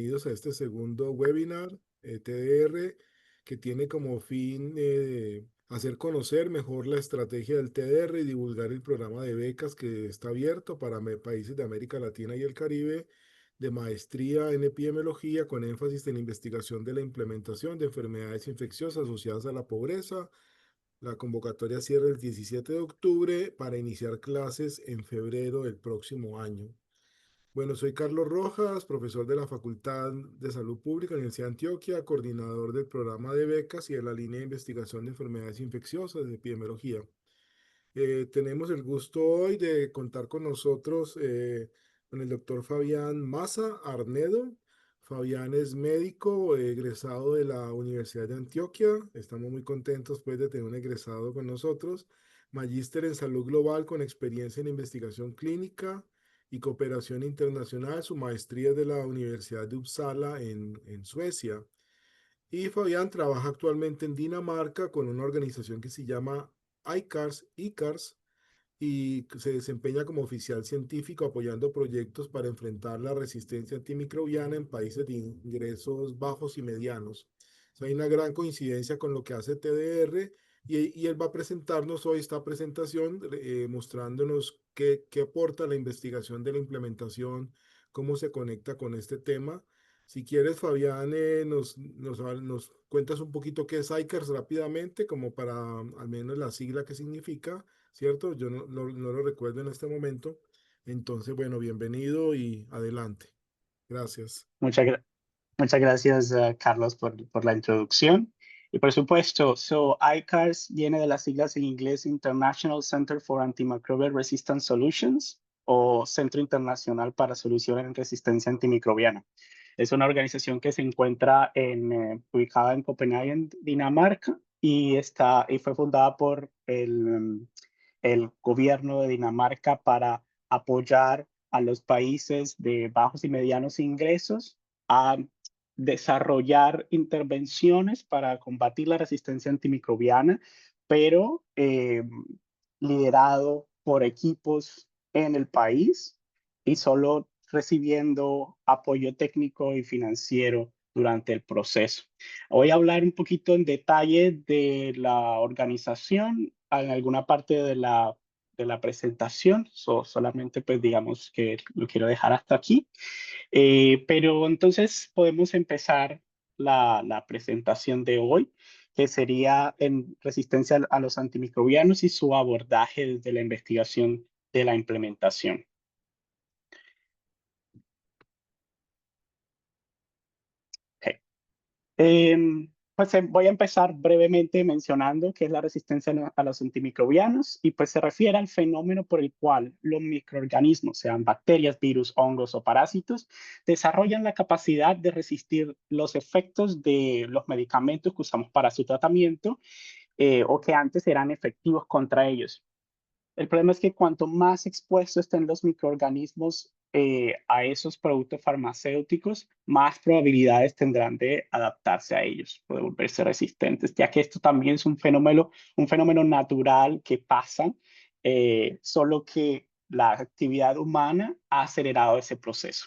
Bienvenidos a este segundo webinar TDR que tiene como fin hacer conocer mejor la estrategia del TDR y divulgar el programa de becas que está abierto para países de América Latina y el Caribe de maestría en epidemiología con énfasis en investigación de la implementación de enfermedades infecciosas asociadas a la pobreza. La convocatoria cierra el 17 de octubre para iniciar clases en febrero del próximo año. Bueno, soy Carlos Rojas, profesor de la Facultad de Salud Pública de la Universidad de Antioquia, coordinador del programa de becas y de la línea de investigación de enfermedades infecciosas de epidemiología. Tenemos el gusto hoy de contar con nosotros con el doctor Fabián Maza Arnedo. Fabián es médico, egresado de la Universidad de Antioquia. Estamos muy contentos pues, de tener un egresado con nosotros. Magíster en salud global con experiencia en investigación clínica y cooperación internacional. Su maestría es de la Universidad de Uppsala en Suecia. Y Fabián trabaja actualmente en Dinamarca con una organización que se llama ICARS, y se desempeña como oficial científico apoyando proyectos para enfrentar la resistencia antimicrobiana en países de ingresos bajos y medianos. O sea, hay una gran coincidencia con lo que hace TDR y él va a presentarnos hoy esta presentación mostrándonos qué aporta la investigación de la implementación, cómo se conecta con este tema. Si quieres, Fabián, nos cuentas un poquito qué es ICARS rápidamente, como para al menos la sigla que significa, ¿cierto? Yo no lo recuerdo en este momento. Entonces, bueno, bienvenido y adelante. Gracias. Muchas, muchas gracias, Carlos, por la introducción. Y por supuesto, ICARS viene de las siglas en inglés International Center for Antimicrobial Resistance Solutions o Centro Internacional para Soluciones en Resistencia Antimicrobiana. Es una organización que se encuentra ubicada en Copenhague, Dinamarca, y fue fundada por el gobierno de Dinamarca para apoyar a los países de bajos y medianos ingresos a desarrollar intervenciones para combatir la resistencia antimicrobiana, pero liderado por equipos en el país y solo recibiendo apoyo técnico y financiero durante el proceso. Voy a hablar un poquito en detalle de la organización en alguna parte de la presentación, solamente pues digamos que lo quiero dejar hasta aquí. Pero entonces podemos empezar la presentación de hoy, que sería en resistencia a los antimicrobianos y su abordaje desde la investigación de la implementación. Okay. Voy a empezar brevemente mencionando qué es la resistencia a los antimicrobianos y pues se refiere al fenómeno por el cual los microorganismos, sean bacterias, virus, hongos o parásitos, desarrollan la capacidad de resistir los efectos de los medicamentos que usamos para su tratamiento o que antes eran efectivos contra ellos. El problema es que cuanto más expuestos estén los microorganismos a esos productos farmacéuticos, más probabilidades tendrán de adaptarse a ellos, de volverse resistentes, ya que esto también es un fenómeno natural que pasa, solo que la actividad humana ha acelerado ese proceso.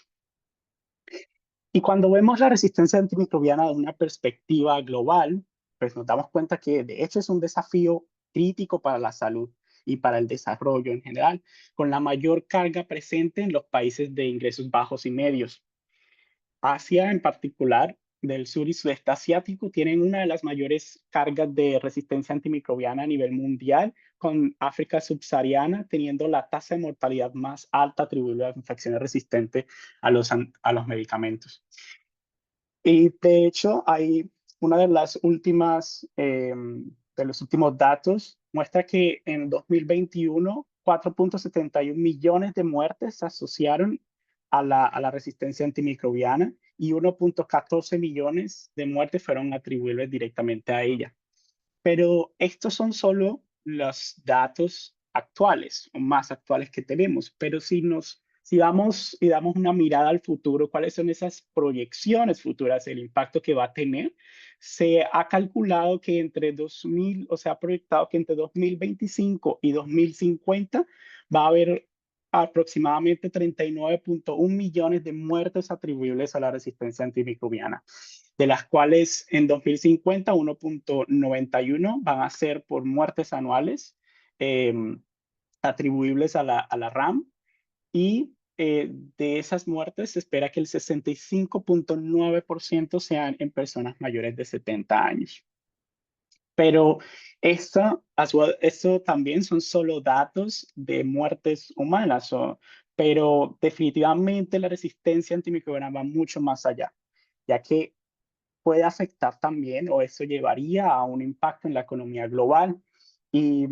Y cuando vemos la resistencia antimicrobiana de una perspectiva global, pues nos damos cuenta que de hecho es un desafío crítico para la salud y para el desarrollo en general, con la mayor carga presente en los países de ingresos bajos y medios. Asia en particular, del sur y sudeste asiático, tienen una de las mayores cargas de resistencia antimicrobiana a nivel mundial, con África subsahariana teniendo la tasa de mortalidad más alta atribuible a infecciones resistentes a los medicamentos. Y de hecho, hay una de las últimas, de los últimos datos, muestra que en 2021, 4.71 millones de muertes se asociaron a la resistencia antimicrobiana y 1.14 millones de muertes fueron atribuibles directamente a ella. Pero estos son solo los datos actuales o más actuales que tenemos. Pero si vamos y damos una mirada al futuro, ¿cuáles son esas proyecciones futuras, el impacto que va a tener? Se ha calculado que o se ha proyectado que entre 2025 y 2050 va a haber aproximadamente 39.1 millones de muertes atribuibles a la resistencia antimicrobiana, de las cuales en 2050 1.91 van a ser por muertes anuales eh, atribuibles a la RAM y de esas muertes se espera que el 65.9% sean en personas mayores de 70 años. Pero eso también son solo datos de muertes humanas, pero definitivamente la resistencia antimicrobiana va mucho más allá, ya que puede afectar también, o eso llevaría a un impacto en la economía global. Y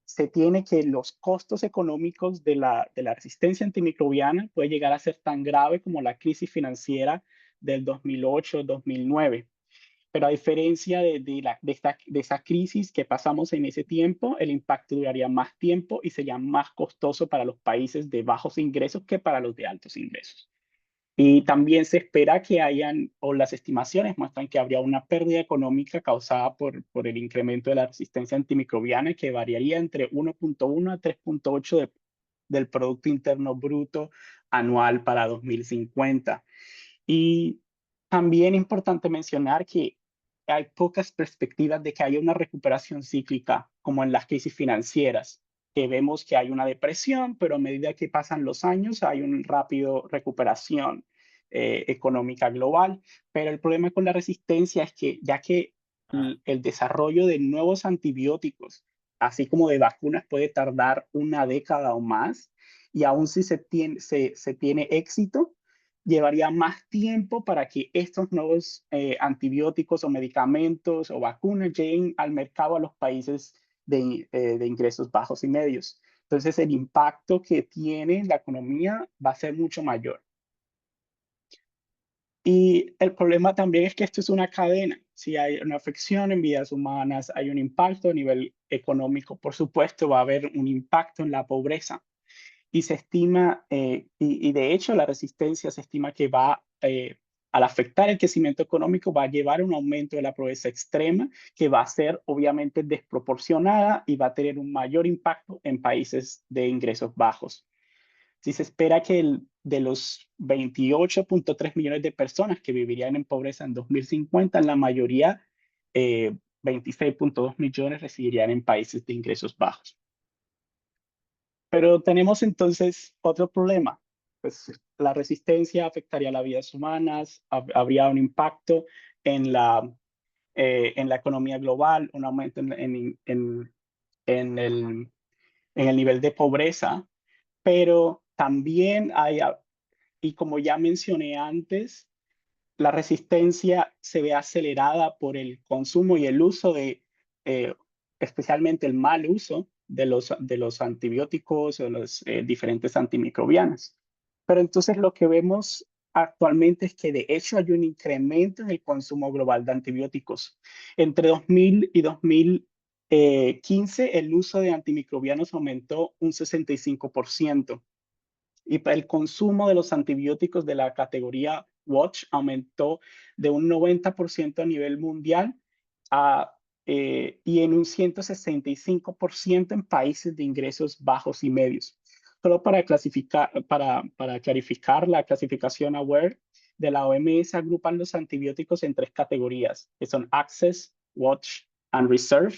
se tiene que los costos económicos de la resistencia antimicrobiana puede llegar a ser tan grave como la crisis financiera del 2008-2009. Pero a diferencia de esa crisis que pasamos en ese tiempo, el impacto duraría más tiempo y sería más costoso para los países de bajos ingresos que para los de altos ingresos. Y también se espera que hayan, o las estimaciones muestran que habría una pérdida económica causada por el incremento de la resistencia antimicrobiana que variaría entre 1.1 a 3.8 del Producto Interno Bruto anual para 2050. Y también es importante mencionar que hay pocas perspectivas de que haya una recuperación cíclica como en las crisis financieras, que vemos que hay una depresión, pero a medida que pasan los años hay una rápida recuperación económica global. Pero el problema con la resistencia es que ya que el desarrollo de nuevos antibióticos, así como de vacunas, puede tardar una década o más, y aún si se tiene éxito, llevaría más tiempo para que estos nuevos antibióticos o medicamentos o vacunas lleguen al mercado a los países de ingresos bajos y medios. Entonces, el impacto que tiene la economía va a ser mucho mayor. Y el problema también es que esto es una cadena. Si hay una afección en vidas humanas, hay un impacto a nivel económico, por supuesto, va a haber un impacto en la pobreza. Y se estima, y de hecho la resistencia se estima que va, al afectar el crecimiento económico, va a llevar a un aumento de la pobreza extrema que va a ser obviamente desproporcionada y va a tener un mayor impacto en países de ingresos bajos. Si se espera que de los 28.3 millones de personas que vivirían en pobreza en 2050, la mayoría, 26.2 millones, residirían en países de ingresos bajos. Pero tenemos entonces otro problema. Pues la resistencia afectaría a las vidas humanas, habría un impacto en en la economía global, un aumento en el nivel de pobreza, pero también y como ya mencioné antes, la resistencia se ve acelerada por el consumo y el uso eh, especialmente el mal uso de los antibióticos o de los diferentes antimicrobianos. Pero entonces lo que vemos actualmente es que de hecho hay un incremento en el consumo global de antibióticos. Entre 2000 y 2015, el uso de antimicrobianos aumentó un 65%. Y el consumo de los antibióticos de la categoría Watch aumentó de un 90% a nivel mundial y en un 165% en países de ingresos bajos y medios. Solo para clarificar, la clasificación AWARE de la OMS agrupan los antibióticos en tres categorías, que son Access, Watch and Reserve,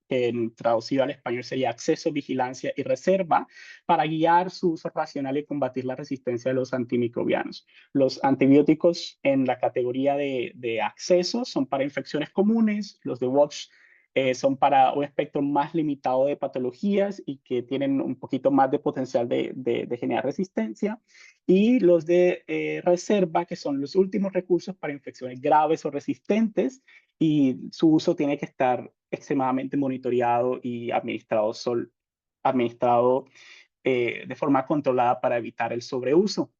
que traducido al español sería acceso, vigilancia y reserva, para guiar su uso racional y combatir la resistencia de los antimicrobianos. Los antibióticos en la categoría de acceso son para infecciones comunes, los de Watch son para un espectro más limitado de patologías y que tienen un poquito más de potencial de generar resistencia, y los de reserva, que son los últimos recursos para infecciones graves o resistentes, y su uso tiene que estar extremadamente monitoreado y administrado de forma controlada para evitar el sobreuso.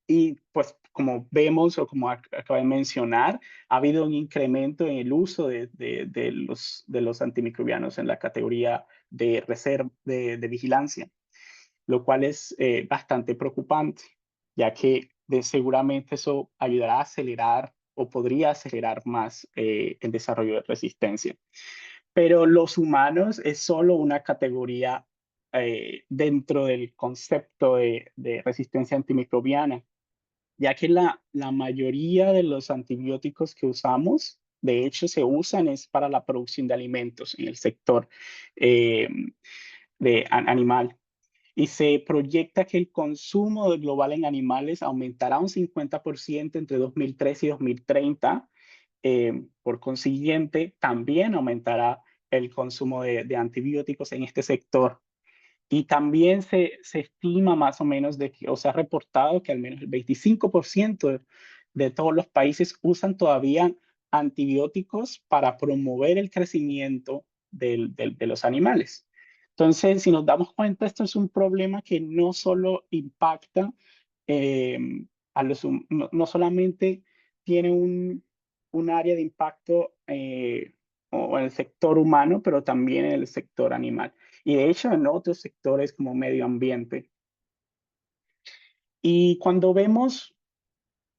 Y pues como vemos o como acabo de mencionar, ha habido un incremento en el uso de los antimicrobianos en la categoría de reserva, de vigilancia, lo cual es bastante preocupante, ya que seguramente eso ayudará a acelerar o podría acelerar más el desarrollo de resistencia. Pero los humanos es solo una categoría dentro del concepto de resistencia antimicrobiana, ya que la mayoría de los antibióticos que usamos, de hecho, se usan es para la producción de alimentos en el sector eh, animal. Y se proyecta que el consumo global en animales aumentará un 50% entre 2013 y 2030. Por consiguiente, también aumentará el consumo de antibióticos en este sector. Y también se estima más o menos de que, o se ha reportado que al menos el 25% de todos los países usan todavía antibióticos para promover el crecimiento de los animales. Entonces, si nos damos cuenta, esto es un problema que no solo impacta eh, no solamente tiene un área de impacto o en el sector humano, pero también en el sector animal. Y de hecho en otros sectores como medio ambiente. Y cuando vemos,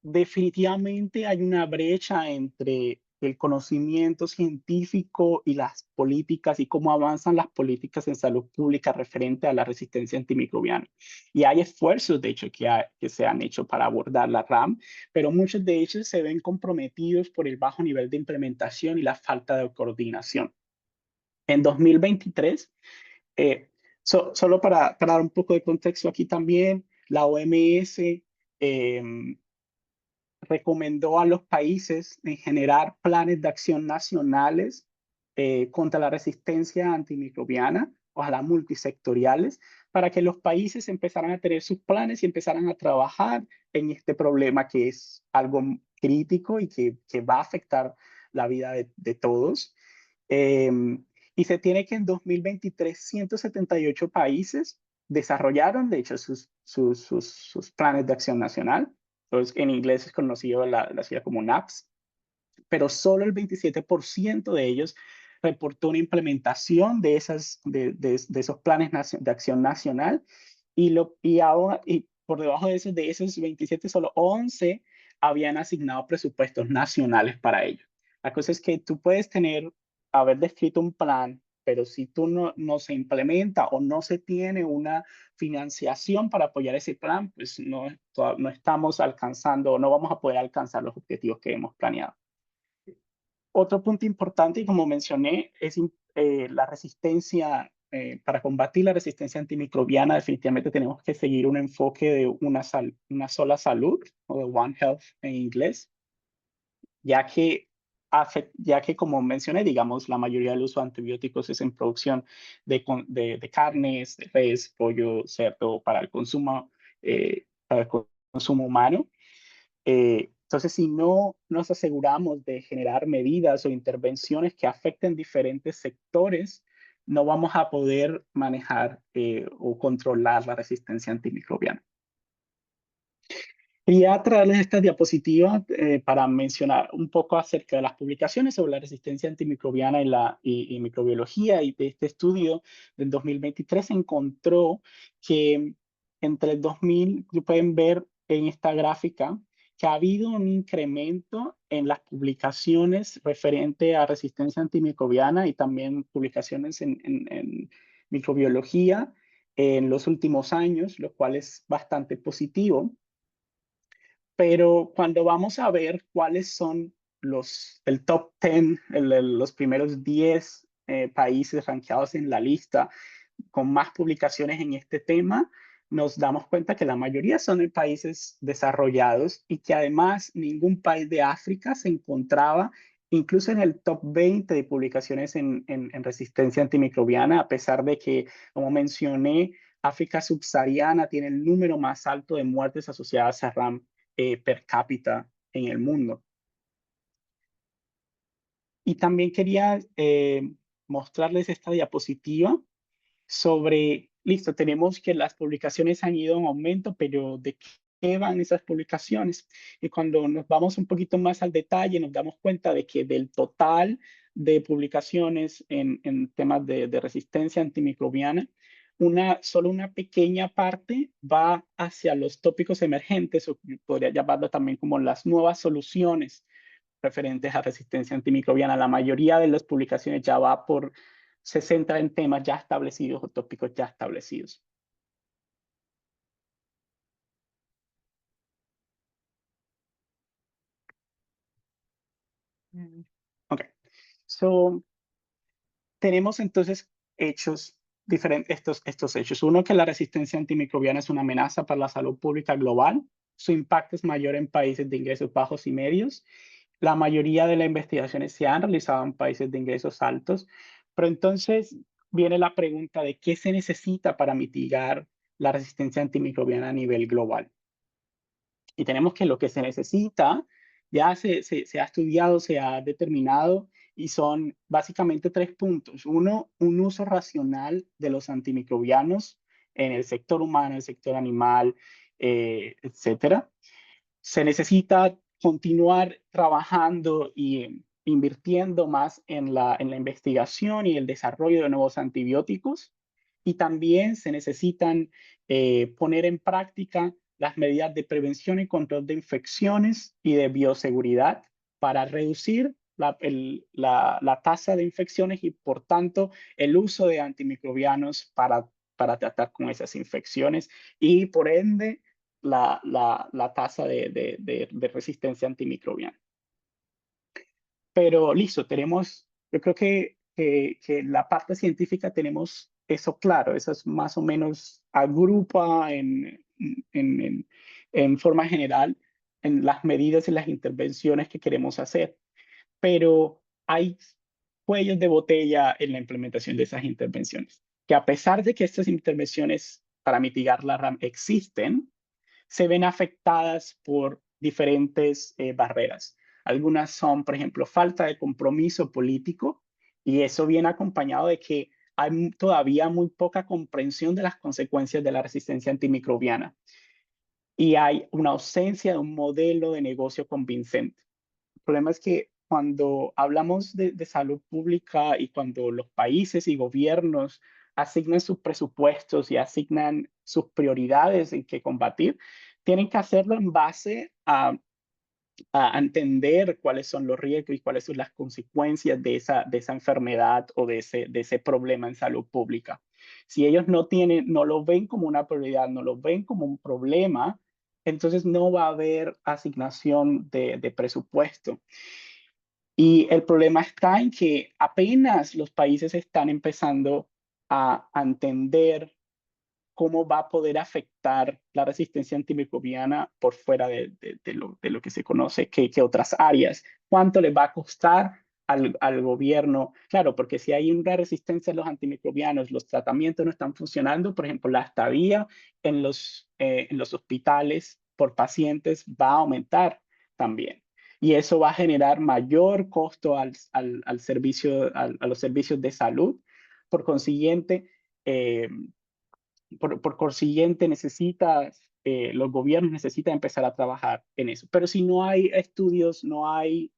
definitivamente hay una brecha entre el conocimiento científico y las políticas y cómo avanzan las políticas en salud pública referente a la resistencia antimicrobiana. Y hay esfuerzos, de hecho, que se han hecho para abordar la RAM, pero muchos de ellos se ven comprometidos por el bajo nivel de implementación y la falta de coordinación. En 2023, solo para dar un poco de contexto aquí también, la OMS recomendó a los países en generar planes de acción nacionales contra la resistencia antimicrobiana, ojalá multisectoriales, para que los países empezaran a tener sus planes y empezaran a trabajar en este problema que es algo crítico y que va a afectar la vida de todos. Eh, y se tiene que en 2023 178 países desarrollaron, de hecho, sus planes de acción nacional. Entonces, en inglés es conocido la sigla como NAPS, pero solo el 27% de ellos reportó una implementación de esos planes de acción nacional y por debajo de esos 27, solo 11 habían asignado presupuestos nacionales para ello. La cosa es que tú puedes haber descrito un plan, pero si tú no se implementa o no se tiene una financiación para apoyar ese plan, pues no estamos alcanzando, no vamos a poder alcanzar los objetivos que hemos planeado. Otro punto importante, y como mencioné, es la resistencia. Para combatir la resistencia antimicrobiana, definitivamente tenemos que seguir un enfoque de una sola salud, o de One Health en inglés, ya que, ya que, como mencioné, digamos, la mayoría del uso de antibióticos es en producción de carnes, de res, pollo, cerdo, para el consumo humano. Entonces, si no nos aseguramos de generar medidas o intervenciones que afecten diferentes sectores, no vamos a poder manejar o controlar la resistencia antimicrobiana. Quería traerles esta diapositiva para mencionar un poco acerca de las publicaciones sobre la resistencia antimicrobiana y microbiología. Y de este estudio del 2023 se encontró que entre el 2000, pueden ver en esta gráfica, que ha habido un incremento en las publicaciones referente a resistencia antimicrobiana y también publicaciones en microbiología en los últimos años, lo cual es bastante positivo. Pero cuando vamos a ver cuáles son el top 10, los primeros 10 países rankeados en la lista con más publicaciones en este tema, nos damos cuenta que la mayoría son en países desarrollados y que además ningún país de África se encontraba incluso en el top 20 de publicaciones en resistencia antimicrobiana, a pesar de que, como mencioné, África subsahariana tiene el número más alto de muertes asociadas a RAM per cápita en el mundo. Y también quería mostrarles esta diapositiva sobre, listo, tenemos que las publicaciones han ido en aumento, pero ¿de qué van esas publicaciones? Y cuando nos vamos un poquito más al detalle, nos damos cuenta de que del total de publicaciones en temas de resistencia antimicrobiana, solo una pequeña parte va hacia los tópicos emergentes, o podría llamarlo también como las nuevas soluciones referentes a resistencia antimicrobiana. La mayoría de las publicaciones ya va por se centra en temas ya establecidos o tópicos ya establecidos. Ok, so tenemos entonces hechos diferentes, estos hechos. Uno, que la resistencia antimicrobiana es una amenaza para la salud pública global. Su impacto es mayor en países de ingresos bajos y medios. La mayoría de las investigaciones se han realizado en países de ingresos altos. Pero entonces viene la pregunta de qué se necesita para mitigar la resistencia antimicrobiana a nivel global. Y tenemos que lo que se necesita ya se ha estudiado, se ha determinado, y son básicamente 3 puntos. Uno, un uso racional de los antimicrobianos en el sector humano, el sector animal, etcétera. Se necesita continuar trabajando y invirtiendo más en la investigación y el desarrollo de nuevos antibióticos. Y también se necesitan poner en práctica las medidas de prevención y control de infecciones y de bioseguridad para reducir la tasa de infecciones y, por tanto, el uso de antimicrobianos para tratar con esas infecciones y, por ende, la tasa de resistencia antimicrobiana. Pero listo, yo creo que la parte científica tenemos eso claro, eso es más o menos agrupa en forma general en las medidas y las intervenciones que queremos hacer. Pero hay cuellos de botella en la implementación de esas intervenciones, que a pesar de que estas intervenciones para mitigar la RAM existen, se ven afectadas por diferentes barreras. Algunas son, por ejemplo, falta de compromiso político, y eso viene acompañado de que hay todavía muy poca comprensión de las consecuencias de la resistencia antimicrobiana, y hay una ausencia de un modelo de negocio convincente. El problema es que cuando hablamos de salud pública y cuando los países y gobiernos asignan sus presupuestos y asignan sus prioridades en qué combatir, tienen que hacerlo en base a entender cuáles son los riesgos y cuáles son las consecuencias de esa enfermedad o de ese problema en salud pública. Si ellos no lo ven como una prioridad, no lo ven como un problema, entonces no va a haber asignación de presupuesto. Y el problema está en que apenas los países están empezando a entender cómo va a poder afectar la resistencia antimicrobiana por fuera de lo que se conoce, que otras áreas. ¿Cuánto le va a costar al gobierno? Claro, porque si hay una resistencia a los antimicrobianos, los tratamientos no están funcionando, por ejemplo, la estadía en los hospitales por pacientes va a aumentar también. Y eso va a generar mayor costo al servicio, a los servicios de salud. Por consiguiente, eh, por consiguiente, los gobiernos necesitan empezar a trabajar en eso. Pero si no hay estudios, no hay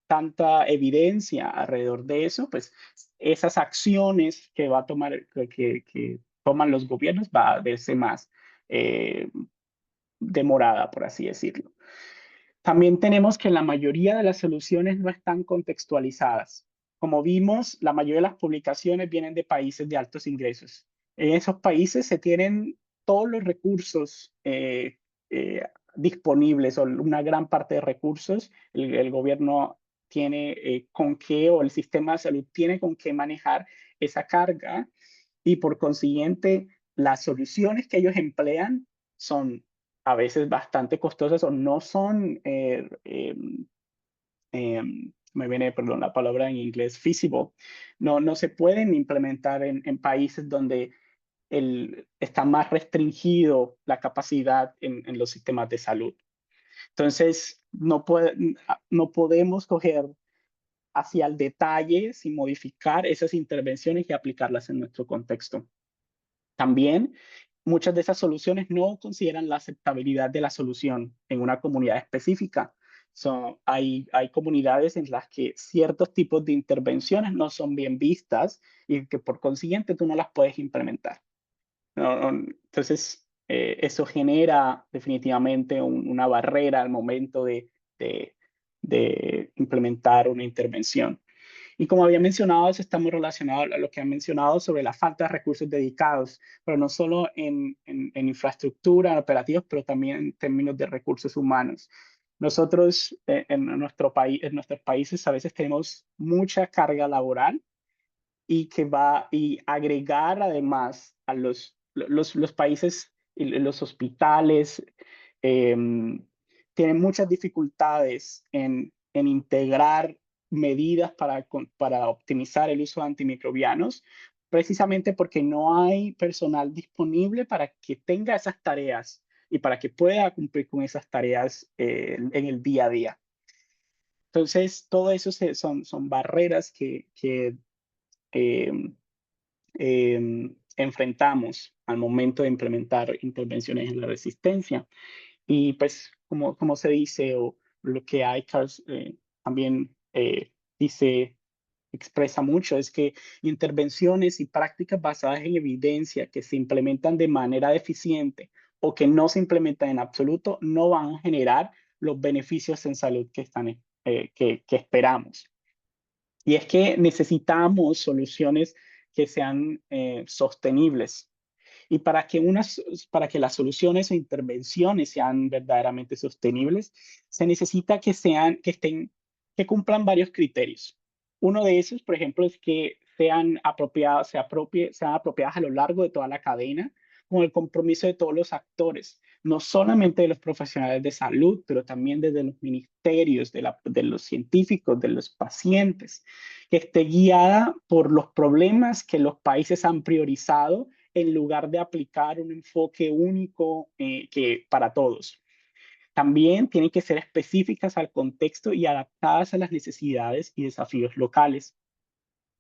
tanta evidencia alrededor de eso, pues esas acciones que va a tomar, que toman los gobiernos va a verse más eh, demorada, por así decirlo. También tenemos que la mayoría de las soluciones no están contextualizadas. Como vimos, la mayoría de las publicaciones vienen de países de altos ingresos. En esos países se tienen todos los recursos eh, disponibles, o una gran parte de recursos. El gobierno tiene con qué, o el sistema de salud tiene con qué manejar esa carga, y por consiguiente las soluciones que ellos emplean son a veces bastante costosas o no son, me viene, perdón, la palabra en inglés, feasible. No se pueden implementar en países donde está más restringido la capacidad en los sistemas de salud. Entonces, no podemos coger hacia el detalle sin modificar esas intervenciones y aplicarlas en nuestro contexto. También muchas de esas soluciones no consideran la aceptabilidad de la solución en una comunidad específica. Hay comunidades en las que ciertos tipos de intervenciones no son bien vistas y que por consiguiente tú no las puedes implementar. Entonces, eso genera definitivamente una barrera al momento de implementar una intervención. Y como había mencionado, eso está muy relacionado a lo que han mencionado sobre la falta de recursos dedicados, pero no solo en infraestructura, en operativos, pero también en términos de recursos humanos. Nosotros en nuestro país, en nuestros países a veces tenemos mucha carga laboral y que va y agregar además a los países y los hospitales eh, tienen muchas dificultades en integrar medidas para optimizar el uso de antimicrobianos, precisamente porque no hay personal disponible para que tenga esas tareas y para que pueda cumplir con esas tareas en el día a día. Entonces, todo eso son barreras que eh, enfrentamos al momento de implementar intervenciones en la resistencia. Y pues, como se dice, o lo que ICARS también dice, expresa mucho, es que intervenciones y prácticas basadas en evidencia que se implementan de manera deficiente o que no se implementan en absoluto, no van a generar los beneficios en salud que esperamos. Y es que necesitamos soluciones que sean sostenibles. Y para que las soluciones o intervenciones sean verdaderamente sostenibles, se necesita que cumplan varios criterios. Uno de esos, por ejemplo, es que sean apropiadas a lo largo de toda la cadena, con el compromiso de todos los actores, no solamente de los profesionales de salud, pero también desde los ministerios, de los científicos, de los pacientes, que esté guiada por los problemas que los países han priorizado en lugar de aplicar un enfoque único para todos. También tienen que ser específicas al contexto y adaptadas a las necesidades y desafíos locales.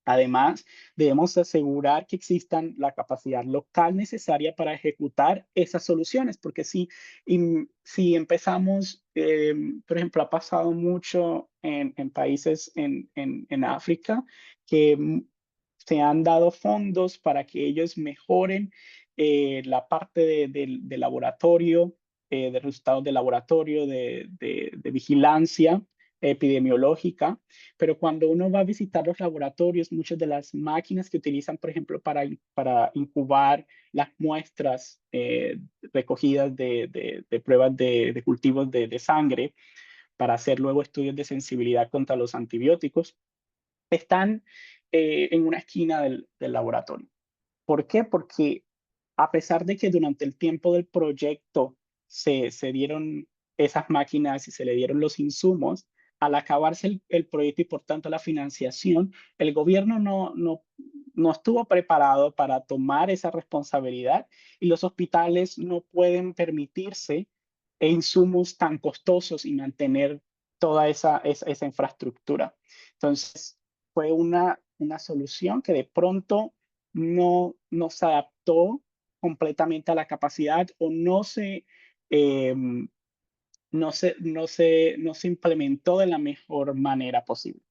Además, debemos asegurar que existan la capacidad local necesaria para ejecutar esas soluciones, porque si empezamos, por ejemplo, ha pasado mucho en países en África que se han dado fondos para que ellos mejoren la parte de laboratorio, de resultados de laboratorio, de vigilancia epidemiológica, pero cuando uno va a visitar los laboratorios, muchas de las máquinas que utilizan, por ejemplo, para incubar las muestras recogidas de pruebas de cultivos de sangre, para hacer luego estudios de sensibilidad contra los antibióticos, están en una esquina del laboratorio. ¿Por qué? Porque a pesar de que durante el tiempo del proyecto se dieron esas máquinas y se le dieron los insumos, al acabarse el proyecto y por tanto la financiación, el gobierno no estuvo preparado para tomar esa responsabilidad y los hospitales no pueden permitirse insumos tan costosos y mantener toda esa infraestructura. Entonces, fue una solución que de pronto no se adaptó completamente a la capacidad o eh, no se implementó de la mejor manera posible.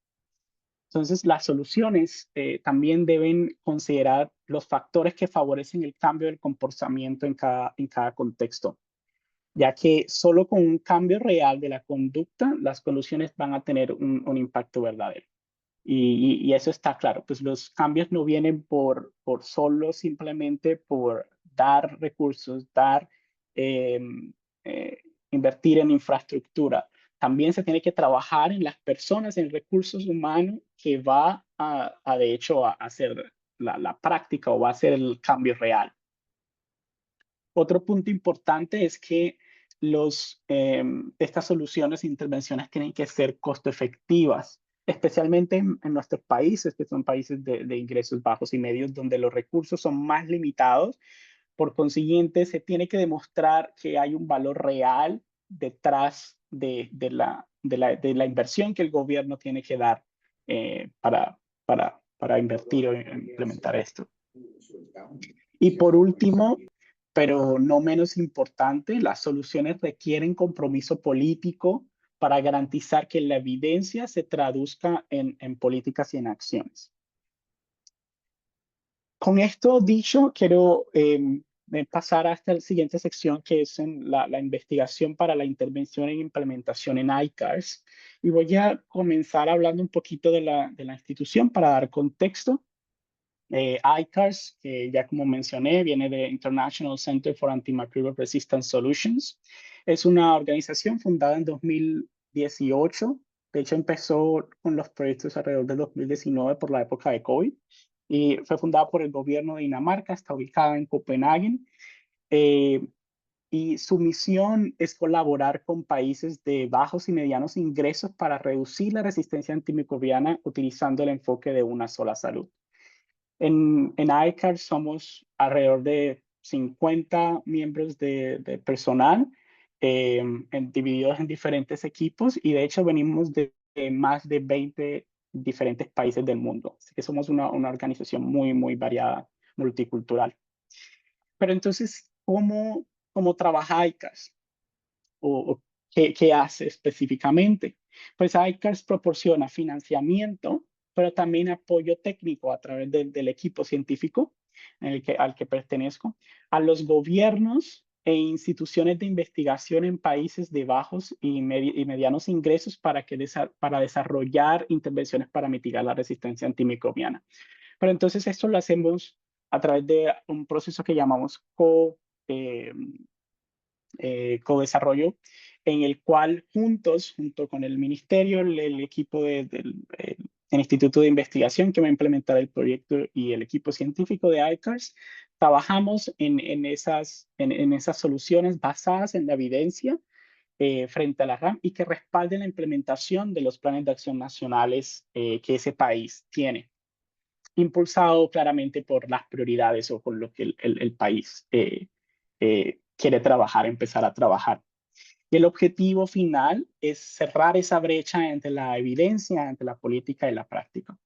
Entonces, las soluciones también deben considerar los factores que favorecen el cambio del comportamiento en cada contexto, ya que solo con un cambio real de la conducta, las soluciones van a tener un impacto verdadero. Y eso está claro, pues los cambios no vienen por solo simplemente por dar recursos, eh, eh, invertir en infraestructura. También se tiene que trabajar en las personas, en recursos humanos que va de hecho a hacer la práctica o va a hacer el cambio real. Otro punto importante es que estas soluciones e intervenciones tienen que ser costo efectivas, especialmente en nuestros países, que son países de ingresos bajos y medios, donde los recursos son más limitados. Por consiguiente, se tiene que demostrar que hay un valor real detrás de la inversión que el gobierno tiene que dar para invertir o implementar esto. Y por último, pero no menos importante, las soluciones requieren compromiso político para garantizar que la evidencia se traduzca en políticas y en acciones. Con esto dicho, quiero pasar hasta la siguiente sección, que es en la investigación para la intervención e implementación en ICARS. Y voy a comenzar hablando un poquito de la institución para dar contexto. ICARS, que ya como mencioné, viene de International Center for Antimicrobial Resistance Solutions. Es una organización fundada en 2018. De hecho, empezó con los proyectos alrededor de 2019 por la época de COVID. Y fue fundada por el gobierno de Dinamarca, está ubicada en Copenhague. Eh, y su misión es colaborar con países de bajos y medianos ingresos para reducir la resistencia antimicrobiana utilizando el enfoque de una sola salud. En ICAR somos alrededor de 50 miembros de personal, divididos en diferentes equipos, y de hecho venimos de más de 20 diferentes países del mundo. Así que somos una organización muy, muy variada, multicultural. Pero entonces, ¿cómo trabaja ICARS? ¿O qué hace específicamente? Pues ICARS proporciona financiamiento, pero también apoyo técnico a través del equipo científico al que pertenezco, a los gobiernos e instituciones de investigación en países de bajos y medianos ingresos para desarrollar intervenciones para mitigar la resistencia antimicrobiana. Pero entonces esto lo hacemos a través de un proceso que llamamos eh, co-desarrollo, en el cual juntos, junto con el ministerio, el equipo del Instituto de Investigación que va a implementar el proyecto y el equipo científico de ICARS, trabajamos en esas soluciones basadas en la evidencia frente a la RAM y que respalden la implementación de los planes de acción nacionales que ese país tiene, impulsado claramente por las prioridades o por lo que el país quiere trabajar, empezar a trabajar. Y el objetivo final es cerrar esa brecha entre la evidencia, entre la política y la práctica.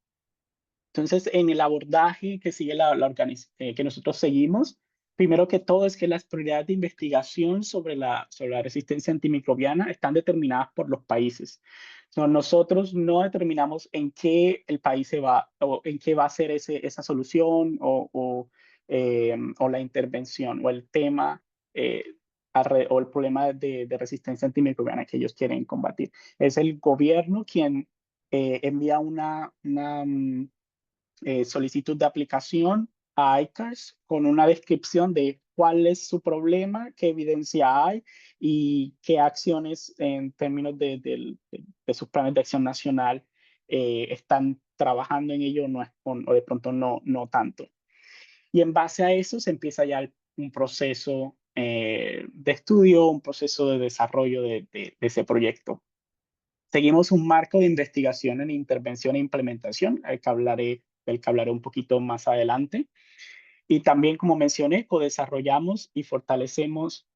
Entonces, en el abordaje que sigue que nosotros seguimos, primero que todo es que las prioridades de investigación sobre la resistencia antimicrobiana están determinadas por los países. Nosotros no determinamos en qué el país se va o en qué va a ser esa solución o la intervención o el tema o el problema de resistencia antimicrobiana que ellos quieren combatir. Es el gobierno quien envía una solicitud de aplicación a ICARS con una descripción de cuál es su problema, qué evidencia hay y qué acciones en términos de sus planes de acción nacional están trabajando en ello o de pronto no tanto. Y en base a eso se empieza ya un proceso de estudio, un proceso de desarrollo de ese proyecto. Seguimos un marco de investigación en intervención e implementación, del que hablaré un poquito más adelante. Y también, como mencioné, co-desarrollamos y fortalecemos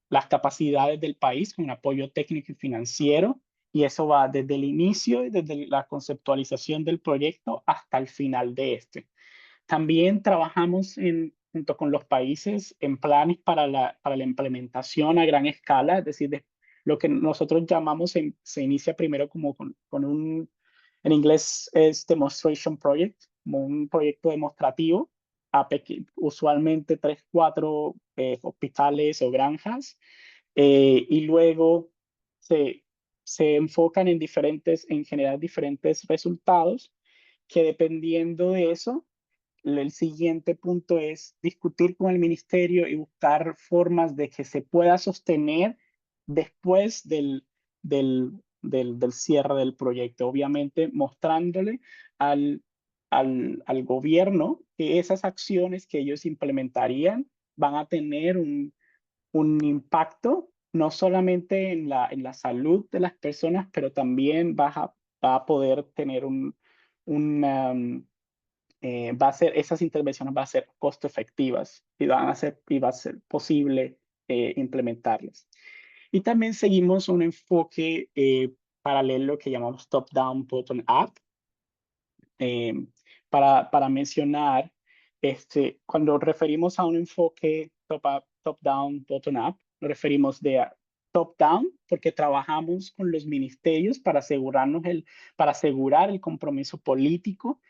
las capacidades del país con apoyo técnico y financiero. Y eso va desde el inicio, desde la conceptualización del proyecto hasta el final de este. También trabajamos junto con los países en planes para la implementación a gran escala, es decir, lo que nosotros llamamos, se inicia primero como con en inglés es Demonstration Project, como un proyecto demostrativo, usualmente 3, 4 hospitales o granjas, y luego se, se enfocan en generar diferentes resultados que dependiendo de eso, el siguiente punto es discutir con el ministerio y buscar formas de que se pueda sostener después del cierre del proyecto. Obviamente mostrándole al, al gobierno que esas acciones que ellos implementarían van a tener un impacto no solamente en la salud de las personas, pero también va a poder tener esas intervenciones van a ser costo efectivas y va a ser posible implementarlas. Y también seguimos un enfoque paralelo que llamamos top-down, bottom-up. Eh, para mencionar, cuando referimos a un enfoque top-down, bottom-up, nos referimos de top-down porque trabajamos con los ministerios para asegurar el compromiso político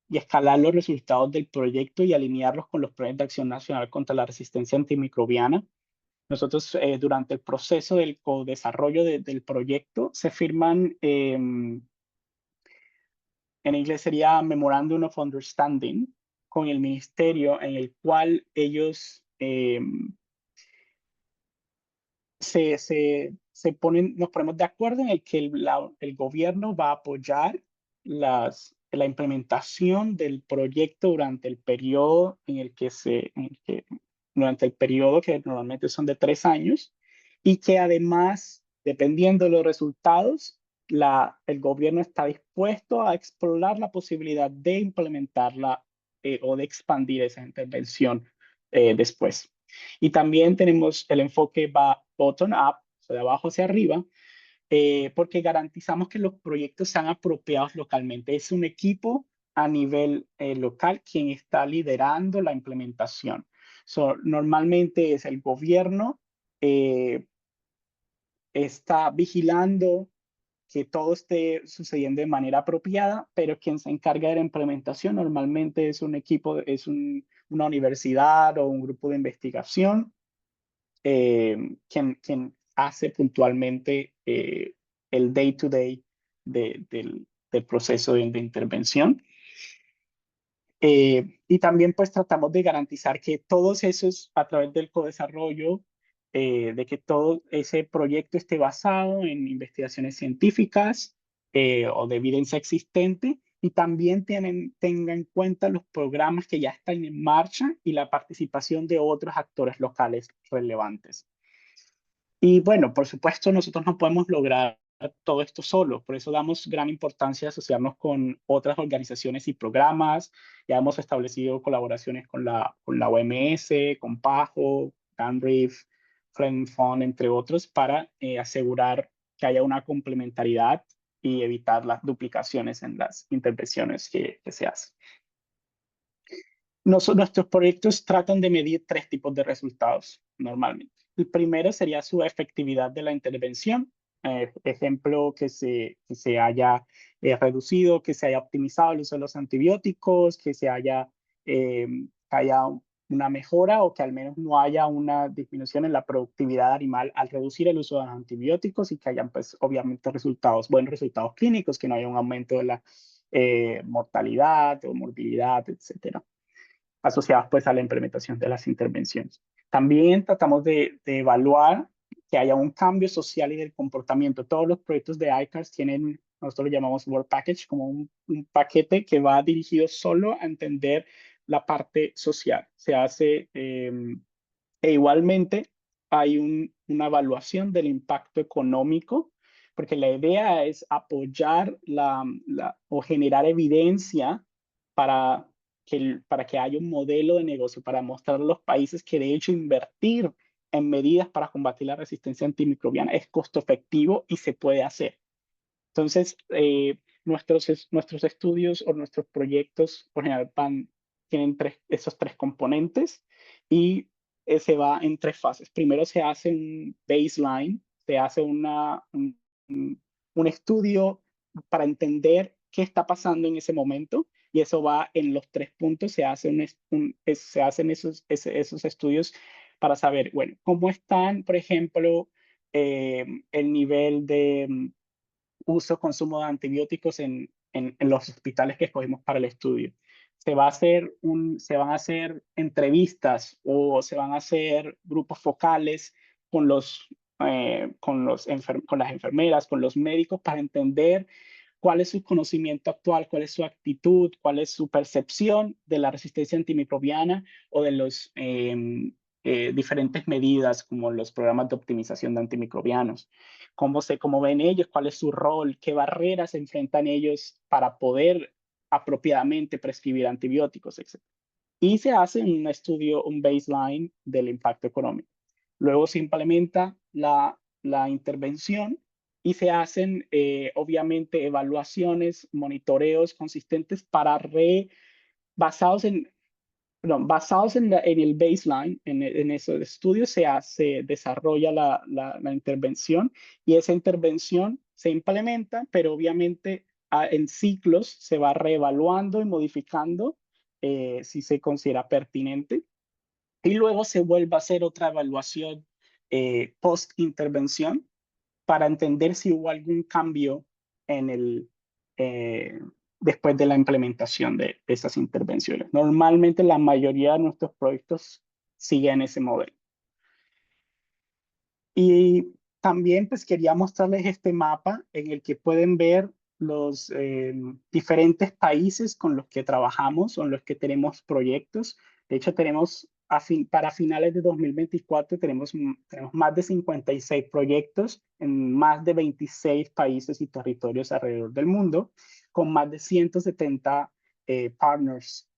y escalar los resultados del proyecto y alinearlos con los planes de acción nacional contra la resistencia antimicrobiana. Nosotros, durante el proceso del co-desarrollo del proyecto, se firman, en inglés sería Memorandum of Understanding, con el ministerio, en el cual ellos nos ponemos de acuerdo en el que el gobierno va a apoyar la implementación del proyecto durante el periodo durante el periodo que normalmente son de 3 años, y que además, dependiendo de los resultados, el gobierno está dispuesto a explorar la posibilidad de implementarla, o de expandir esa intervención después. Y también tenemos el enfoque va bottom-up, o sea, de abajo hacia arriba, porque garantizamos que los proyectos sean apropiados localmente. Es un equipo a nivel local quien está liderando la implementación. Normalmente es el gobierno, está vigilando que todo esté sucediendo de manera apropiada, pero quien se encarga de la implementación normalmente es un equipo, una universidad o un grupo de investigación, quien hace puntualmente el day-to-day del proceso de intervención. Y también pues tratamos de garantizar que todos esos, a través del co-desarrollo, de que todo ese proyecto esté basado en investigaciones científicas o de evidencia existente, y también tengan en cuenta los programas que ya están en marcha y la participación de otros actores locales relevantes. Y bueno, por supuesto, nosotros no podemos lograr todo esto solo, por eso damos gran importancia a asociarnos con otras organizaciones y programas. Ya hemos establecido colaboraciones con la OMS, con PAHO, GANRIF, Friend Fund, entre otros, para asegurar que haya una complementariedad y evitar las duplicaciones en las intervenciones que se hacen. Nuestros proyectos tratan de medir 3 tipos de resultados normalmente. El primero sería su efectividad de la intervención. Ejemplo, que se haya reducido, que se haya optimizado el uso de los antibióticos, que haya una mejora, o que al menos no haya una disminución en la productividad animal al reducir el uso de los antibióticos, y que hayan, pues, obviamente buenos resultados clínicos, que no haya un aumento de la mortalidad o morbilidad, etcétera, asociadas pues a la implementación de las intervenciones. También tratamos de evaluar que haya un cambio social y del comportamiento. Todos los proyectos de ICARS tienen, nosotros lo llamamos Work Package, como un paquete que va dirigido solo a entender la parte social. Se hace, e igualmente hay una evaluación del impacto económico, porque la idea es apoyar o generar evidencia para que haya un modelo de negocio, para mostrar a los países que de hecho invertir en medidas para combatir la resistencia antimicrobiana es costo efectivo y se puede hacer. Entonces, nuestros estudios o nuestros proyectos por general tienen esos 3 componentes, y se va en 3 fases. Primero se hace un baseline, se hace un estudio para entender qué está pasando en ese momento, y eso va en los 3 puntos. Se hacen esos estudios para saber, bueno, cómo están, por ejemplo, el nivel de consumo de antibióticos en los hospitales que escogimos para el estudio. Se van a hacer entrevistas, o se van a hacer grupos focales con con las enfermeras, con los médicos, para entender cuál es su conocimiento actual, cuál es su actitud, cuál es su percepción de la resistencia antimicrobiana, o de los diferentes medidas como los programas de optimización de antimicrobianos. Cómo ven ellos, cuál es su rol, qué barreras enfrentan ellos para poder apropiadamente prescribir antibióticos, etc. Y se hace un estudio, un baseline del impacto económico. Luego se implementa la intervención, y se hacen, obviamente, evaluaciones, monitoreos consistentes basados en, perdón, basados en el baseline, en esos estudios, se desarrolla la intervención, y esa intervención se implementa, pero obviamente en ciclos se va reevaluando y modificando si se considera pertinente. Y luego se vuelve a hacer otra evaluación post-intervención para entender si hubo algún cambio en eh, después de la implementación de esas intervenciones. Normalmente la mayoría de nuestros proyectos siguen ese modelo. Y también pues quería mostrarles este mapa en el que pueden ver los diferentes países con los que trabajamos o en los que tenemos proyectos. De hecho, tenemos para finales de 2024 tenemos más de 56 proyectos en más de 26 países y territorios alrededor del mundo, con más de 170 partners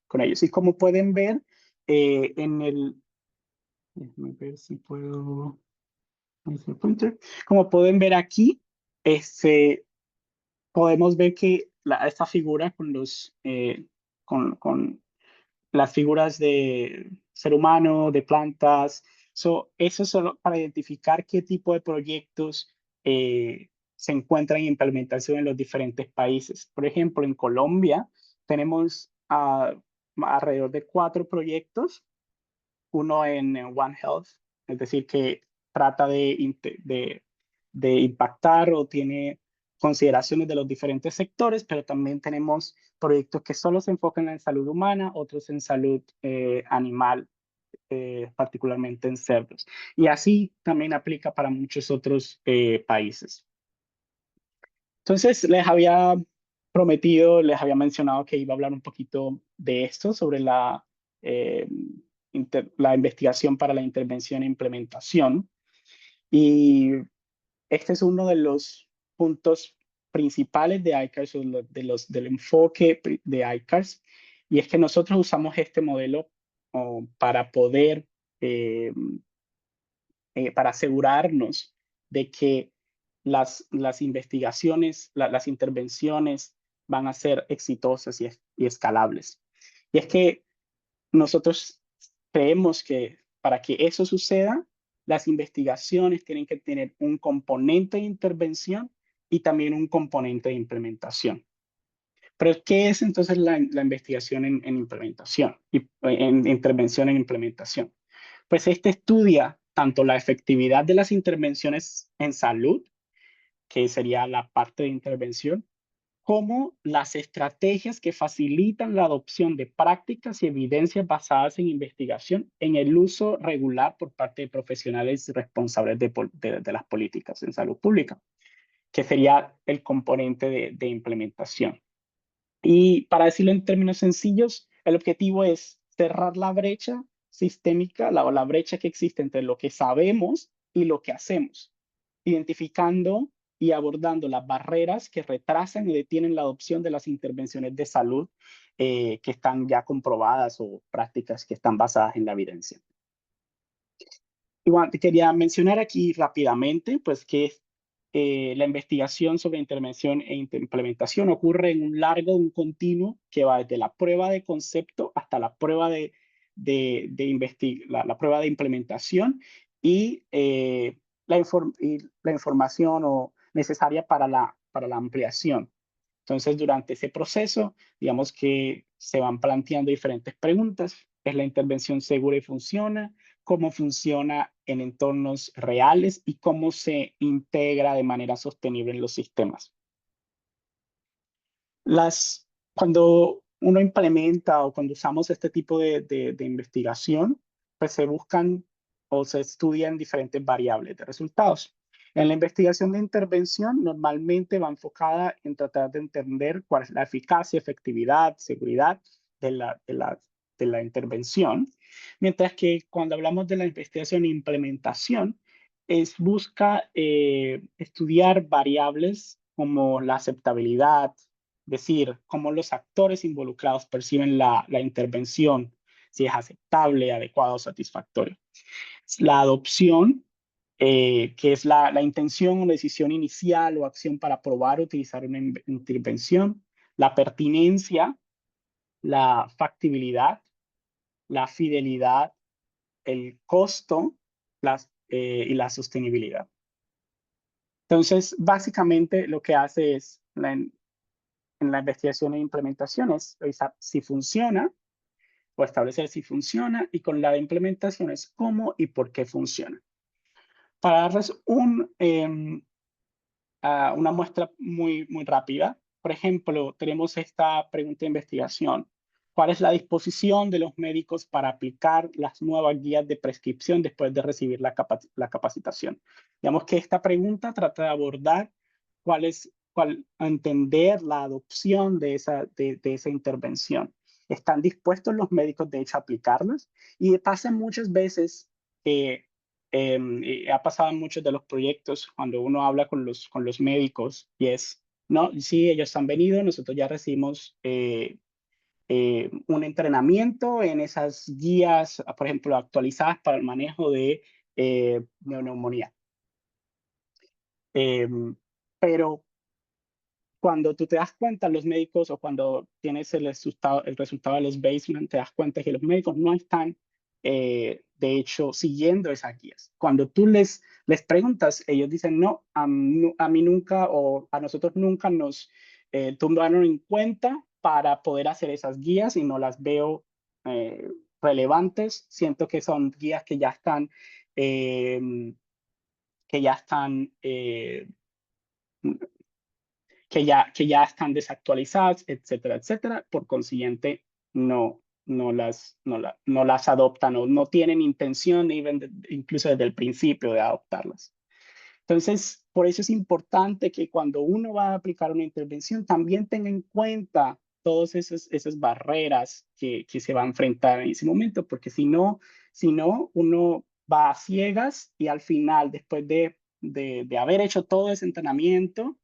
con ellos. Y como pueden ver, en el... Déjenme ver si puedo... pointer. Como pueden ver aquí, podemos ver que esta figura con las figuras de ser humano, de plantas, eso es solo para identificar qué tipo de proyectos se encuentran en implementación en los diferentes países. Por ejemplo, en Colombia tenemos alrededor de 4 proyectos, uno en One Health, es decir, que trata de impactar o tiene consideraciones de los diferentes sectores, pero también tenemos proyectos que solo se enfocan en salud humana, otros en salud animal, particularmente en cerdos. Y así también aplica para muchos otros países. Entonces, les había prometido, les había mencionado que iba a hablar un poquito de esto, sobre eh, la investigación para la intervención e implementación. Y este es uno de los puntos principales de ICARS, o del enfoque de ICARS, y es que nosotros usamos este modelo para poder, para asegurarnos de que las investigaciones, las intervenciones van a ser exitosas y escalables. Y es que nosotros creemos que para que eso suceda, las investigaciones tienen que tener un componente de intervención y también un componente de implementación. Pero, ¿qué es entonces la investigación en implementación y en intervención en implementación? Pues este estudia tanto la efectividad de las intervenciones en salud, que sería la parte de intervención, como las estrategias que facilitan la adopción de prácticas y evidencias basadas en investigación en el uso regular por parte de profesionales responsables de las políticas en salud pública, que sería el componente de implementación. Y para decirlo en términos sencillos, el objetivo es cerrar la brecha sistémica, la brecha que existe entre lo que sabemos y lo que hacemos, identificando y abordando las barreras que retrasan y detienen la adopción de las intervenciones de salud que están ya comprobadas o prácticas que están basadas en la evidencia. Igual, quería mencionar aquí rápidamente, pues que la investigación sobre intervención e implementación ocurre en un continuo que va desde la prueba de concepto hasta la prueba la prueba de implementación y, la información necesaria para la ampliación. Entonces, durante ese proceso, digamos que se van planteando diferentes preguntas. ¿Es la intervención segura y funciona? ¿Cómo funciona en entornos reales? ¿Y cómo se integra de manera sostenible en los sistemas? Cuando uno implementa o cuando usamos este tipo de investigación, pues se buscan o se estudian diferentes variables de resultados. En la investigación de intervención, normalmente va enfocada en tratar de entender cuál es la eficacia, efectividad, seguridad de la intervención, mientras que cuando hablamos de la investigación e implementación, busca estudiar variables como la aceptabilidad, decir, cómo los actores involucrados perciben la intervención, si es aceptable, adecuado o satisfactorio. La adopción, que es la intención o decisión inicial o acción para probar o utilizar una intervención. La pertinencia, la factibilidad, la fidelidad, el costo y la sostenibilidad. Entonces, básicamente lo que hace es en la investigación e implementación es revisar si funciona o establecer si funciona, y con la de implementación es cómo y por qué funciona. Para darles una muestra muy rápida, por ejemplo, tenemos esta pregunta de investigación. ¿Cuál es la disposición de los médicos para aplicar las nuevas guías de prescripción después de recibir la capacitación? Digamos que esta pregunta trata de abordar entender la adopción de esa intervención. ¿Están dispuestos los médicos, de hecho, a aplicarlas? Y pasa muchas veces que ha pasado en muchos de los proyectos cuando uno habla con los médicos y es, no, sí, ellos han venido, nosotros ya recibimos un entrenamiento en esas guías, por ejemplo, actualizadas para el manejo de neumonía. Pero cuando tú te das cuenta, los médicos, o cuando tienes el resultado de los baseline, te das cuenta que los médicos no están, de hecho, siguiendo esas guías. Cuando tú les preguntas, ellos dicen, no, a mí nunca, o a nosotros nunca nos tomaron en cuenta para poder hacer esas guías, y no las veo relevantes. Siento que son guías que ya están, eh, que ya están que ya están desactualizadas, etcétera, etcétera. Por consiguiente, no las adoptan, o no tienen intención, incluso desde el principio, de adoptarlas. Entonces, por eso es importante que cuando uno va a aplicar una intervención, también tenga en cuenta todas esas barreras que se va a enfrentar en ese momento, porque si no, uno va a ciegas, y al final, después de haber hecho todo ese entrenamiento,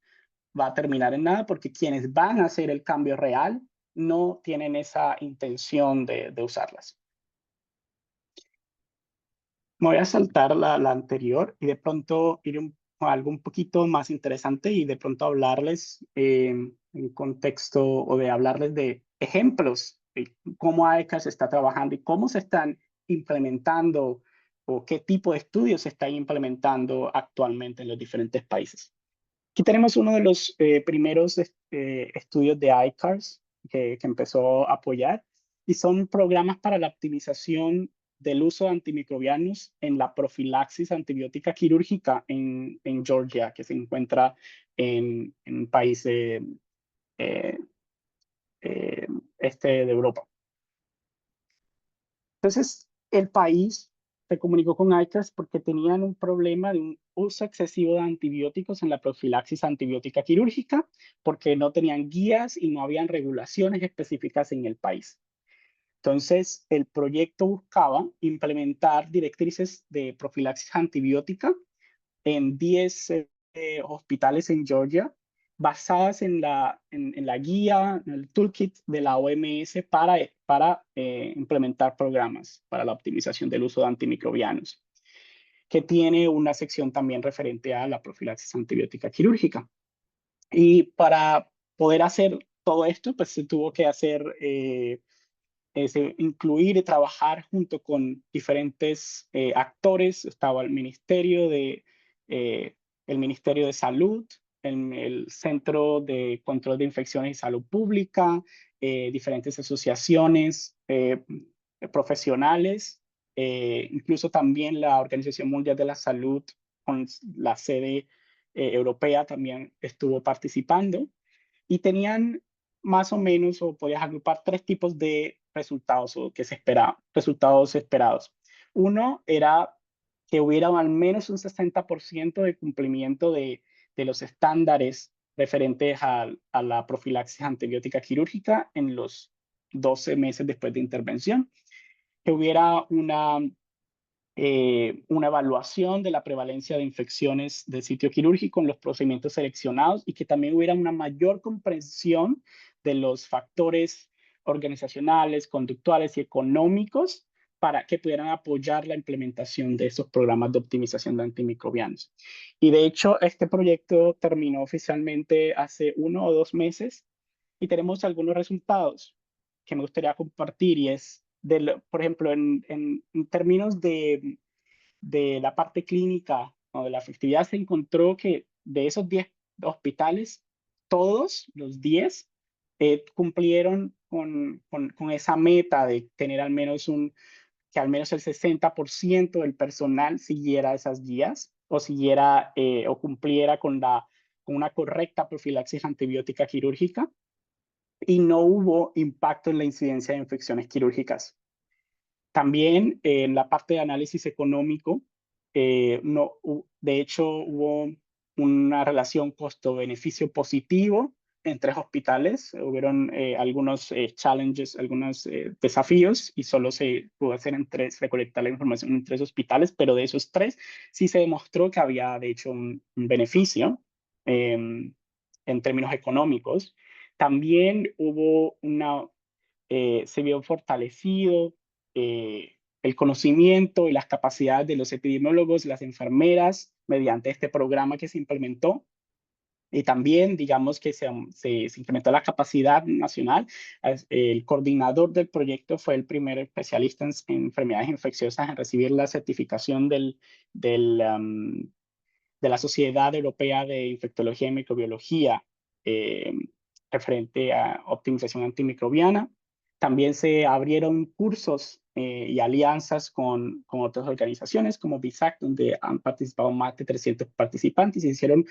va a terminar en nada, porque quienes van a hacer el cambio real no tienen esa intención de usarlas. Me voy a saltar la anterior y de pronto ir a algo un poquito más interesante, y de pronto hablarles en contexto, o de hablarles de ejemplos de cómo AECAS está trabajando y cómo se están implementando, o qué tipo de estudios se están implementando actualmente en los diferentes países. Aquí tenemos uno de los primeros estudios de ICARS que empezó a apoyar, y son programas para la optimización del uso de antimicrobianos en la profilaxis antibiótica quirúrgica en Georgia, que se encuentra en un país eh, eh, de Europa. Entonces, el país se comunicó con ICARS porque tenían un problema de un uso excesivo de antibióticos en la profilaxis antibiótica quirúrgica, porque no tenían guías y no habían regulaciones específicas en el país. Entonces, el proyecto buscaba implementar directrices de profilaxis antibiótica en 10 hospitales en Georgia, basadas en la guía, en el toolkit de la OMS para implementar programas para la optimización del uso de antimicrobianos, que tiene una sección también referente a la profilaxis antibiótica quirúrgica. Y para poder hacer todo esto, pues se tuvo que hacer incluir y trabajar junto con diferentes actores. Estaba eh, el Ministerio de Salud, el Centro de Control de Infecciones y Salud Pública, diferentes asociaciones profesionales, incluso también la Organización Mundial de la Salud, con la sede europea, también estuvo participando, y tenían más o menos, o podías agrupar, tres tipos de resultados, o que se esperaban, resultados esperados. Uno era que hubiera al menos un 60% de cumplimiento de los estándares referentes a la profilaxis antibiótica quirúrgica en los 12 meses después de intervención, que hubiera una evaluación de la prevalencia de infecciones del sitio quirúrgico en los procedimientos seleccionados, y que también hubiera una mayor comprensión de los factores organizacionales, conductuales y económicos para que pudieran apoyar la implementación de esos programas de optimización de antimicrobianos. Y de hecho, este proyecto terminó oficialmente hace 1 o 2 meses, y tenemos algunos resultados que me gustaría compartir, y es, por ejemplo, en términos de la parte clínica o de la efectividad, se encontró que de esos 10 hospitales, todos los 10 cumplieron con esa meta de tener que al menos el 60% del personal siguiera esas guías o siguiera o cumpliera con una correcta profilaxis antibiótica quirúrgica, y no hubo impacto en la incidencia de infecciones quirúrgicas. También en la parte de análisis económico, no, de hecho hubo una relación costo-beneficio positivo en 3 hospitales. Hubieron algunos challenges, algunos desafíos, y solo se pudo hacer recolectar la información en 3 hospitales, pero de esos 3 sí se demostró que había de hecho un beneficio en términos económicos. También hubo se vio fortalecido el conocimiento y las capacidades de los epidemiólogos, las enfermeras, mediante este programa que se implementó. Y también, digamos que se incrementó la capacidad nacional. El coordinador del proyecto fue el primer especialista en enfermedades infecciosas en recibir la certificación de la Sociedad Europea de Infectología y Microbiología eh, referente a optimización antimicrobiana. También se abrieron cursos y alianzas con otras organizaciones como BISAC, donde han participado más de 300 participantes, y se hicieron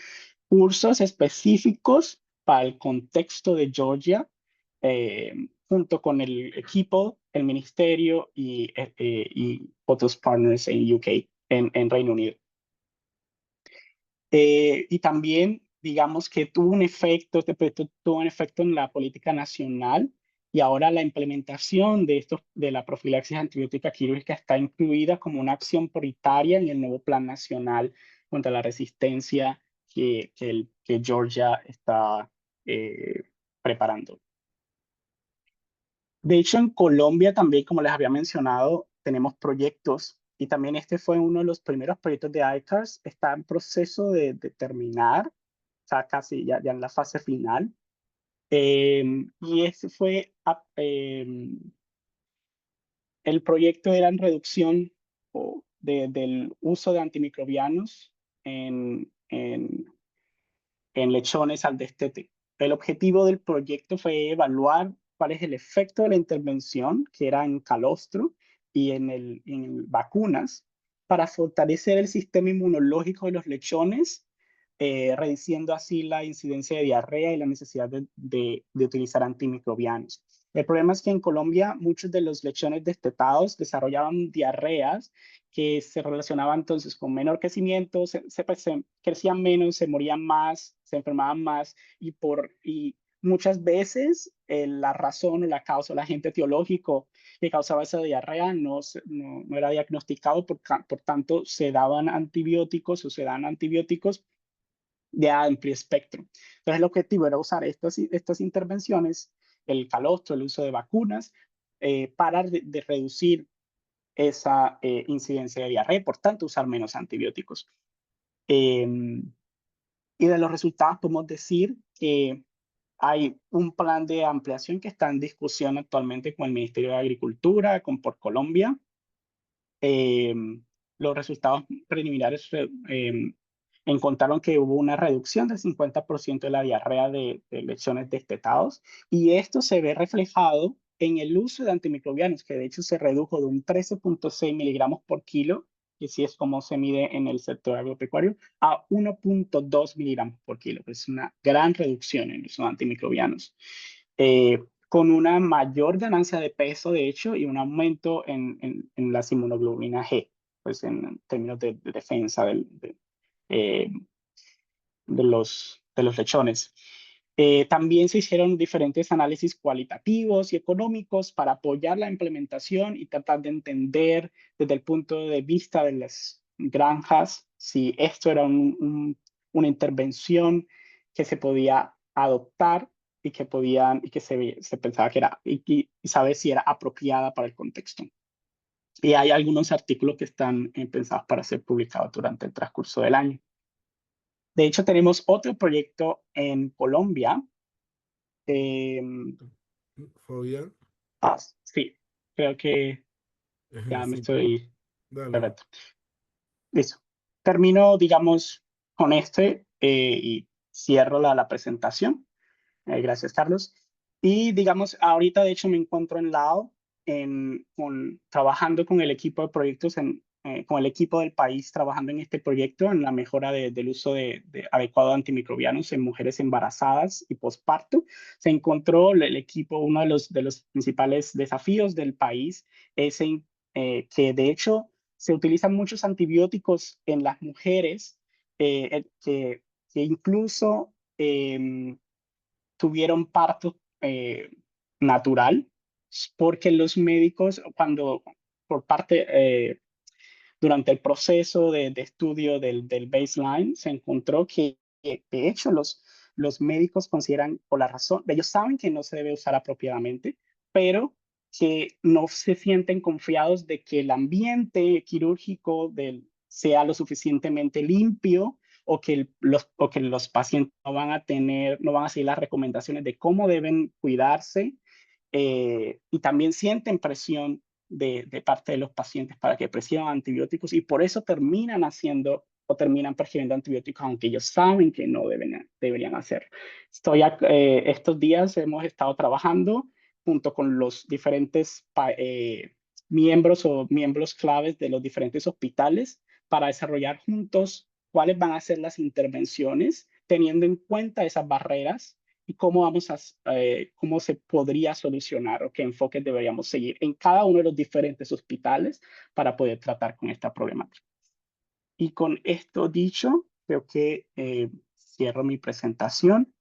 cursos específicos para el contexto de Georgia, junto con el equipo, el ministerio y otros partners en UK, en Reino Unido. Y también, digamos que tuvo un efecto, este proyecto tuvo un efecto en la política nacional, y ahora la implementación de la profilaxis antibiótica quirúrgica está incluida como una acción prioritaria en el nuevo Plan Nacional contra la Resistencia que Georgia está eh, preparando. De hecho, en Colombia también, como les había mencionado, tenemos proyectos, y también este fue uno de los primeros proyectos de ICARS. Está en proceso de terminar, o sea, casi ya en la fase final. Y ese fue, el proyecto era en reducción del uso de antimicrobianos en lechones al destete. El objetivo del proyecto fue evaluar cuál es el efecto de la intervención, que era en calostro y en vacunas, para fortalecer el sistema inmunológico de los lechones, reduciendo así la incidencia de diarrea y la necesidad de utilizar antimicrobianos. El problema es que en Colombia muchos de los lechones destetados desarrollaban diarreas que se relacionaban entonces con menor crecimiento, se crecían menos, se morían más, se enfermaban más, y muchas veces la razón o la causa, el agente etiológico que causaba esa diarrea no era diagnosticado, por tanto se daban antibióticos o se dan antibióticos de amplio espectro. Entonces el objetivo era usar estas intervenciones, el calostro, el uso de vacunas, para de reducir esa incidencia de diarrea, por tanto usar menos antibióticos. Y de los resultados podemos decir que hay un plan de ampliación que está en discusión actualmente con el Ministerio de Agricultura, con Por Colombia. Los resultados preliminares encontraron que hubo una reducción del 50% de la diarrea de lechones destetados, y esto se ve reflejado en el uso de antimicrobianos, que de hecho se redujo de un 13.6 miligramos por kilo, que sí es como se mide en el sector agropecuario, a 1.2 miligramos por kilo, que es una gran reducción en el uso de antimicrobianos. Con una mayor ganancia de peso, de hecho, y un aumento en las inmunoglobulinas G, pues en términos de defensa eh, de los lechones. También se hicieron diferentes análisis cualitativos y económicos para apoyar la implementación y tratar de entender desde el punto de vista de las granjas si esto era una intervención que se podía adoptar y que se pensaba que era, y saber si era apropiada para el contexto. Y hay algunos artículos que están pensados para ser publicados durante el transcurso del año. De hecho, tenemos otro proyecto en Colombia. Eh, Fabián, sí, creo que ya me sí, estoy... dale. Perfecto. Listo. Termino, digamos, con y cierro la presentación. Gracias, Carlos. Y digamos, ahorita de hecho me encuentro en Lao, trabajando con el equipo de proyectos, con el equipo del país, trabajando en este proyecto, en la mejora del uso adecuado de antimicrobianos en mujeres embarazadas y posparto. Se encontró el equipo, uno de los principales desafíos del país es que de hecho se utilizan muchos antibióticos en las mujeres, que incluso tuvieron parto natural, porque los médicos, por parte, durante el proceso de estudio del baseline, se encontró que de hecho los médicos consideran, por la razón, ellos saben que no se debe usar apropiadamente, pero que no se sienten confiados de que el ambiente quirúrgico sea lo suficientemente limpio, o que los pacientes no van a seguir las recomendaciones de cómo deben cuidarse, y también sienten presión de parte de los pacientes para que prescriban antibióticos, y por eso terminan haciendo o terminan prescribiendo antibióticos, aunque ellos saben que no deberían hacer. Estos días hemos estado trabajando junto con los diferentes miembros claves de los diferentes hospitales para desarrollar juntos cuáles van a ser las intervenciones, teniendo en cuenta esas barreras y cómo se podría solucionar o qué enfoques deberíamos seguir en cada uno de los diferentes hospitales para poder tratar con esta problemática. Y con esto dicho, creo que cierro mi presentación